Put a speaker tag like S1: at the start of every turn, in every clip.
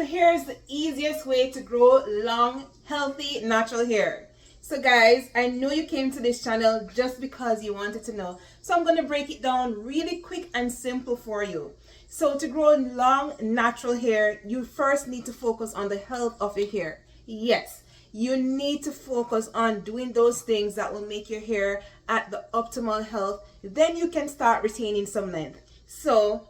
S1: So here's the easiest way to grow long, healthy, natural hair. So guys, I know you came to this channel just because you wanted to know. So I'm going to break it down really quick and simple for you. So to grow long, natural hair, you first need to focus on the health of your hair. Yes, you need to focus on doing those things that will make your hair at the optimal health. Then you can start retaining some length. So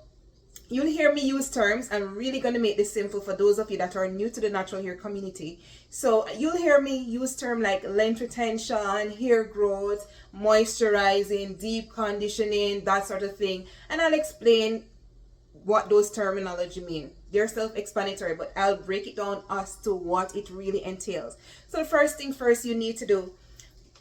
S1: you'll hear me use terms. I'm really going to make this simple for those of you that are new to the natural hair community. So you'll hear me use terms like length retention, hair growth, moisturizing, deep conditioning, that sort of thing. And I'll explain what those terminology mean. They're self-explanatory, but I'll break it down as to what it really entails. So the first thing first you need to do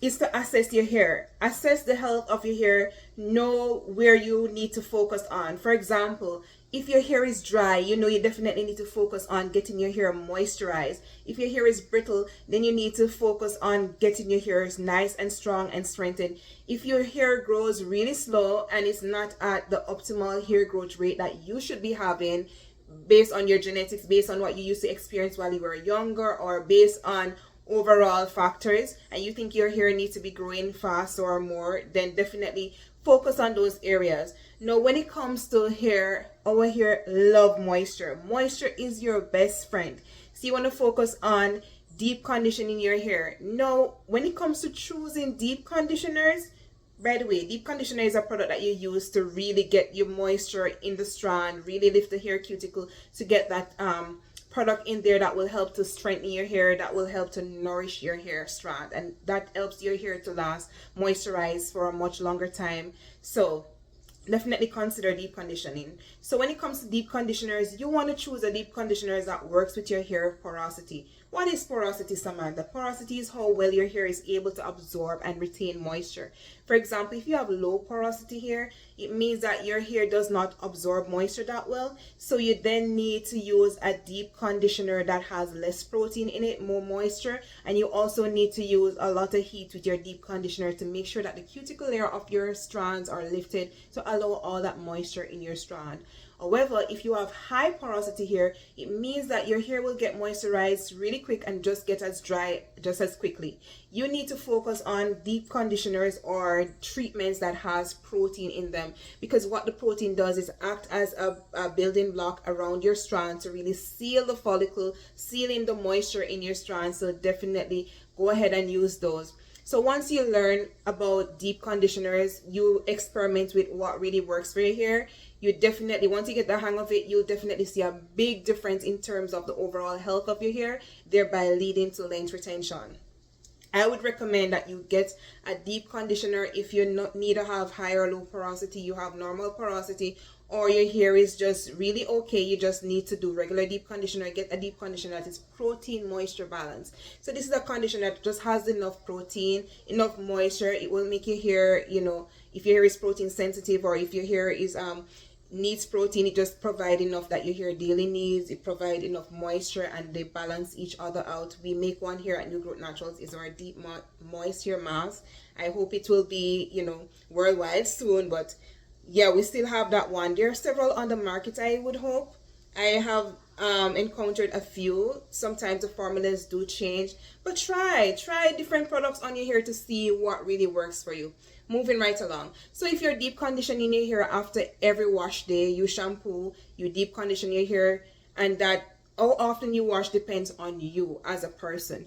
S1: is to assess your hair. Assess the health of your hair. Know where you need to focus on. For example, if your hair is dry, you know you definitely need to focus on getting your hair moisturized. If your hair is brittle, then you need to focus on getting your hair nice and strong and strengthened. If your hair grows really slow and it's not at the optimal hair growth rate that you should be having, based on your genetics, based on what you used to experience while you were younger, or based on overall factors, and you think your hair needs to be growing faster or more, then definitely focus on those areas. Now when it comes to hair, our hair love moisture. Moisture is your best friend. So you want to focus on deep conditioning your hair. Now when it comes to choosing deep conditioners, by the way, deep conditioner is a product that you use to really get your moisture in the strand, really lift the hair cuticle to get that product in there that will help to strengthen your hair, that will help to nourish your hair strand, and that helps your hair to last moisturized for a much longer time. So definitely consider deep conditioning. So when it comes to deep conditioners, you want to choose a deep conditioner that works with your hair porosity. What is porosity, Samantha? Porosity is how well your hair is able to absorb and retain moisture. For example, if you have low porosity hair, it means that your hair does not absorb moisture that well. So you then need to use a deep conditioner that has less protein in it, more moisture. And you also need to use a lot of heat with your deep conditioner to make sure that the cuticle layer of your strands are lifted to allow all that moisture in your strand. However, if you have high porosity hair, it means that your hair will get moisturized really quick and just get as dry just as quickly. You need to focus on deep conditioners or treatments that has protein in them, because what the protein does is act as a building block around your strand to really seal the follicle, sealing the moisture in your strand. So definitely go ahead and use those. So once you learn about deep conditioners, you experiment with what really works for your hair. You definitely, once you get the hang of it, you'll definitely see a big difference in terms of the overall health of your hair, thereby leading to length retention. I would recommend that you get a deep conditioner if you need to have high or low porosity, you have normal porosity, or your hair is just really okay. You just need to do regular deep conditioner. Get a deep conditioner that is protein moisture balance. So this is a conditioner that just has enough protein, enough moisture. It will make your hair, you know, if your hair is protein sensitive, or if your hair is needs protein, it just provide enough that your hair daily needs. It provide enough moisture, and they balance each other out. We make one here at New Growth Naturals, is our deep moist hair mask. I hope it will be, you know, worldwide soon, but yeah, we still have that one. There are several on the market, I would hope. I have encountered a few. Sometimes the formulas do change, but try different products on your hair to see what really works for you. Moving right along. So if you're deep conditioning your hair after every wash day, you shampoo, you deep condition your hair, and that how often you wash depends on you as a person.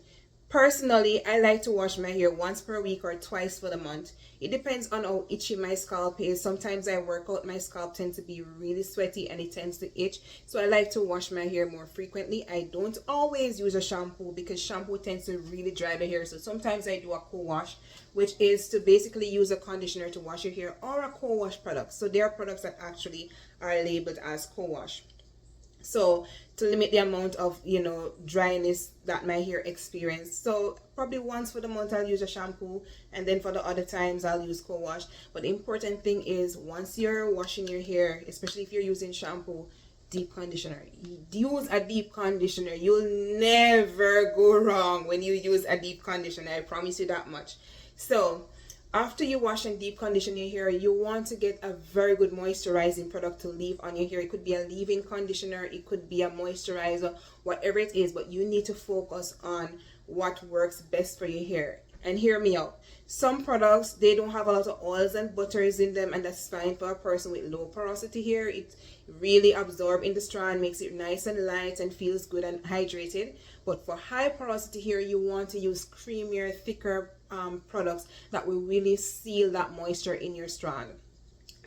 S1: Personally, I like to wash my hair once per week or twice for the month. It depends on how itchy my scalp is. Sometimes I work out, my scalp tends to be really sweaty and it tends to itch. So I like to wash my hair more frequently. I don't always use a shampoo because shampoo tends to really dry the hair. So sometimes I do a co-wash, which is to basically use a conditioner to wash your hair, or a co-wash product. So there are products that actually are labeled as co-wash. So to limit the amount of, you know, dryness that my hair experiences. So probably once for the month I'll use a shampoo, and then for the other times I'll use co-wash. But the important thing is, once you're washing your hair, especially if you're using shampoo, deep conditioner. Use a deep conditioner. You'll never go wrong when you use a deep conditioner. I promise you that much. So After you wash and deep condition your hair, you want to get a very good moisturizing product to leave on your hair. It could be a leave-in conditioner, it could be a moisturizer, whatever it is, but you need to focus on what works best for your hair. And hear me out. Some products, they don't have a lot of oils and butters in them, and that's fine for a person with low porosity hair. It really absorbs in the strand, makes it nice and light and feels good and hydrated. But for high porosity hair, you want to use creamier, thicker products that will really seal that moisture in your strand.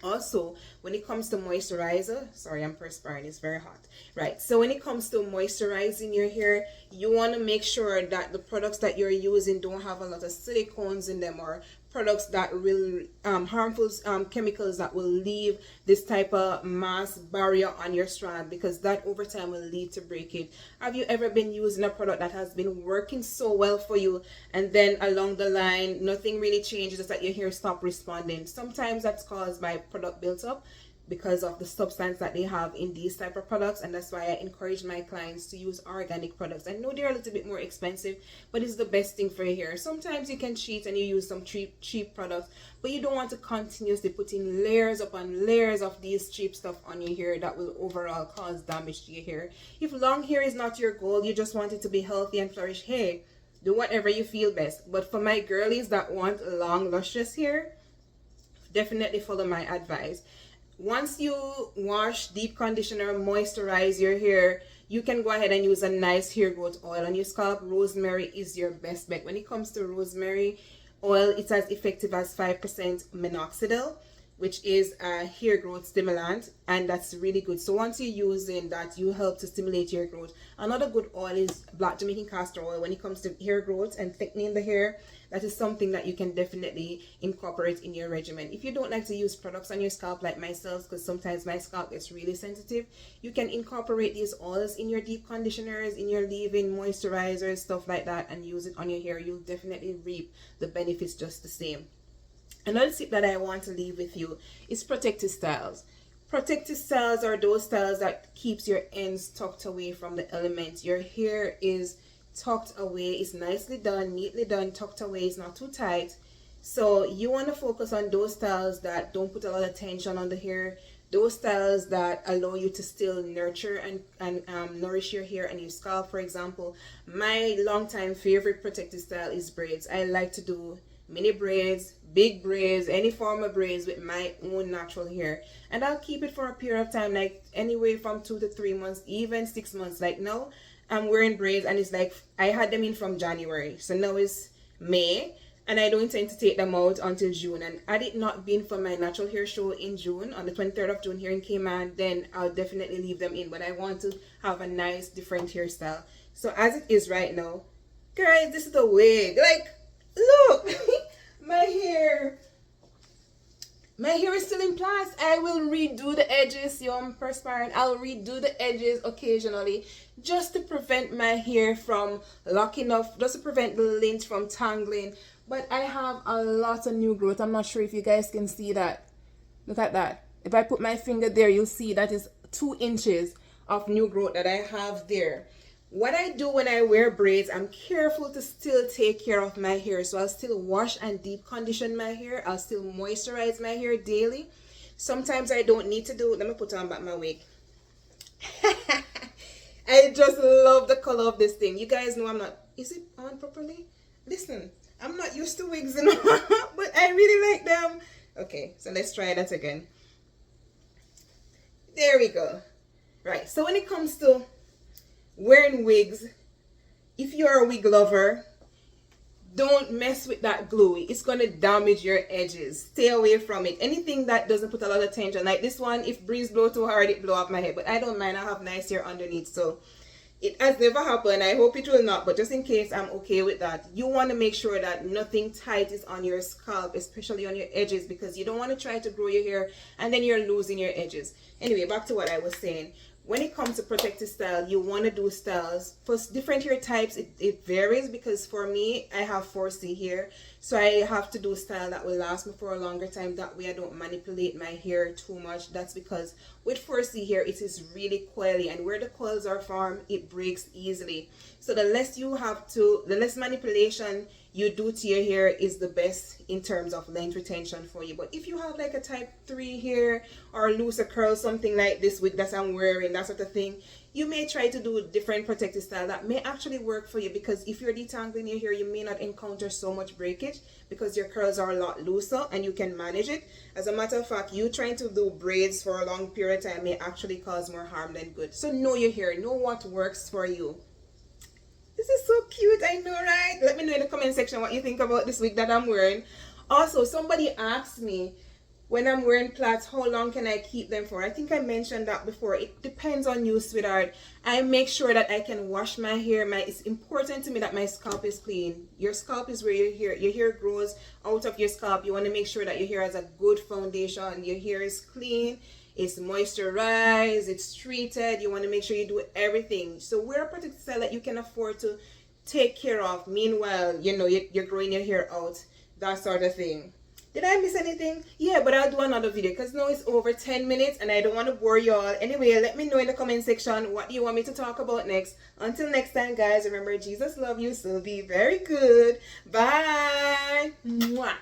S1: Also, when it comes to moisturizer, sorry, I'm perspiring, it's very hot. Right, so when it comes to moisturizing your hair, you want to make sure that the products that you're using don't have a lot of silicones in them, or products that will harmful chemicals that will leave this type of mass barrier on your strand, because that over time will lead to breakage. Have you ever been using a product that has been working so well for you, and then along the line nothing really changes, just that your hair stop responding? Sometimes that's caused by product built up because of the substance that they have in these type of products, and that's why I encourage my clients to use organic products. I know they're a little bit more expensive, but it's the best thing for your hair. Sometimes you can cheat and you use some cheap products, but you don't want to continuously put in layers upon layers of these cheap stuff on your hair that will overall cause damage to your hair. If long hair is not your goal, you just want it to be healthy and flourish, hey, do whatever you feel best. But for my girlies that want long luscious hair, definitely follow my advice. Once you wash, deep conditioner, moisturize your hair, you can go ahead and use a nice hair growth oil on your scalp. Rosemary is your best bet. When it comes to rosemary oil, it's as effective as 5% minoxidil, which is a hair growth stimulant, and that's really good. So once you're using that, you help to stimulate your growth. Another good oil is black Jamaican castor oil. When it comes to hair growth and thickening the hair, that is something that you can definitely incorporate in your regimen. If you don't like to use products on your scalp like myself, because sometimes my scalp gets really sensitive, you can incorporate these oils in your deep conditioners, in your leave-in moisturizers, stuff like that, and use it on your hair. You'll definitely reap the benefits just the same. Another tip that I want to leave with you is protective styles. Protective styles are those styles that keeps your ends tucked away from the elements. Your hair is tucked away, it's nicely done, neatly done, tucked away, it's not too tight. So you want to focus on those styles that don't put a lot of tension on the hair, those styles that allow you to still nurture and nourish your hair and your scalp. For example, my longtime favorite protective style is braids. I like to do mini braids, big braids, any form of braids with my own natural hair, and I'll keep it for a period of time, like anywhere from 2 to 3 months, even 6 months. Like now I'm wearing braids and it's like I had them in from January, so now it's May, and I don't intend to take them out until June. And had it not been for my natural hair show in June, on the 23rd of June here in Cayman, then I'll definitely leave them in. But I want to have a nice different hairstyle. So as it is right now, guys, this is the wig. Like, look, my hair is still in place. I will redo the edges. See how I'm perspiring? I'll redo the edges occasionally just to prevent my hair from locking up, just to prevent the lint from tangling. But I have a lot of new growth. I'm not sure if you guys can see that. Look at that. If I put my finger there, you'll see that is 2 inches of new growth that I have there. What I do when I wear braids, I'm careful to still take care of my hair. So I'll still wash and deep condition my hair. I'll still moisturize my hair daily. Sometimes I don't need to do it. Let me put on back my wig. I just love the color of this thing. You guys know I'm not, is it on properly? Listen, I'm not used to wigs, but I really like them. Okay, so let's try that again. There we go. Right, so when it comes to wearing wigs, if you're a wig lover, don't mess with that glue. It's going to damage your edges. Stay away from it. Anything that doesn't put a lot of tension, like this one, if breeze blow too hard, it blow off my head. But I don't mind. I have nice hair underneath, so it has never happened. I hope it will not, but just in case, I'm okay with that. You want to make sure that nothing tight is on your scalp, especially on your edges, because you don't want to try to grow your hair and then you're losing your edges. Anyway, back to what I was saying. When it comes to protective style, you want to do styles for different hair types. It varies, because for me, I have 4C hair, So I have to do style that will last me for a longer time. That way I don't manipulate my hair too much. That's because with 4C hair, it is really coily, and where the coils are formed, it breaks easily. So the less manipulation you do to your hair is the best in terms of length retention for you. But if you have like a type 3 hair or looser curl, something like this wig that I'm wearing, that sort of thing, you may try to do different protective style that may actually work for you, because if you're detangling your hair, you may not encounter so much breakage because your curls are a lot looser and you can manage it. As a matter of fact, you trying to do braids for a long period of time may actually cause more harm than good. So know your hair, know what works for you. This is so cute, I know, right? Let me know in the comment section what you think about this wig that I'm wearing. Also, somebody asked me, when I'm wearing plaits, how long can I keep them for? I think I mentioned that before. It depends on you, sweetheart. I make sure that I can wash my hair. It's important to me that my scalp is clean. Your scalp is where your hair grows out of your scalp. You want to make sure that your hair has a good foundation. Your hair is clean. It's moisturized, it's treated. You want to make sure you do everything. So wear a protective style that you can afford to take care of. Meanwhile, you know, you're growing your hair out, that sort of thing. Did I miss anything? Yeah, but I'll do another video because now it's over 10 minutes and I don't want to bore you all. Anyway, let me know in the comment section what you want me to talk about next. Until next time, guys, remember, Jesus loves you, so be very good. Bye. Mwah.